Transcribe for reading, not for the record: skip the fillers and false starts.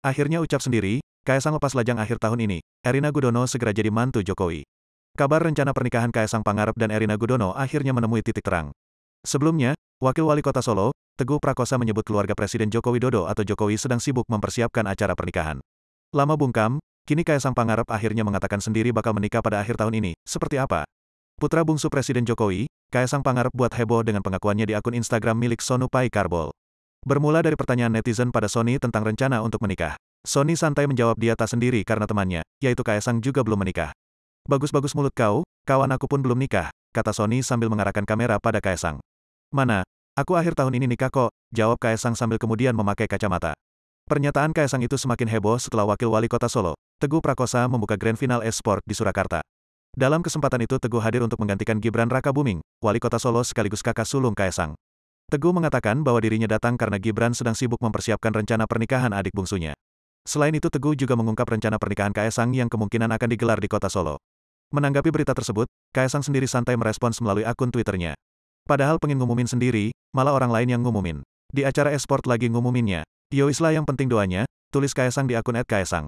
Akhirnya ucap sendiri, Kaesang lepas lajang akhir tahun ini, Erina Gudono segera jadi mantu Jokowi. Kabar rencana pernikahan Kaesang Pangarep dan Erina Gudono akhirnya menemui titik terang. Sebelumnya, Wakil Wali Kota Solo, Teguh Prakosa menyebut keluarga Presiden Joko Widodo atau Jokowi sedang sibuk mempersiapkan acara pernikahan. Lama bungkam, kini Kaesang Pangarep akhirnya mengatakan sendiri bakal menikah pada akhir tahun ini. Seperti apa? Putra bungsu Presiden Jokowi, Kaesang Pangarep buat heboh dengan pengakuannya di akun Instagram milik Sonu Pai Karbol. Bermula dari pertanyaan netizen pada Sony tentang rencana untuk menikah. Sony santai menjawab dia tak sendiri karena temannya, yaitu Kaesang juga belum menikah. Bagus-bagus mulut kau, kawan aku pun belum nikah, kata Sony sambil mengarahkan kamera pada Kaesang. Mana? Aku akhir tahun ini nikah kok, jawab Kaesang sambil kemudian memakai kacamata. Pernyataan Kaesang itu semakin heboh setelah Wakil Wali Kota Solo, Teguh Prakosa membuka Grand Final e-sport di Surakarta. Dalam kesempatan itu Teguh hadir untuk menggantikan Gibran Rakabuming, Wali Kota Solo sekaligus kakak sulung Kaesang. Teguh mengatakan bahwa dirinya datang karena Gibran sedang sibuk mempersiapkan rencana pernikahan adik bungsunya. Selain itu Teguh juga mengungkap rencana pernikahan Kaesang yang kemungkinan akan digelar di Kota Solo. Menanggapi berita tersebut, Kaesang sendiri santai merespons melalui akun Twitternya. Padahal pengen ngumumin sendiri, malah orang lain yang ngumumin. Di acara e-sport lagi ngumuminnya. Yoislah yang penting doanya, tulis Kaesang di akun @kaesang.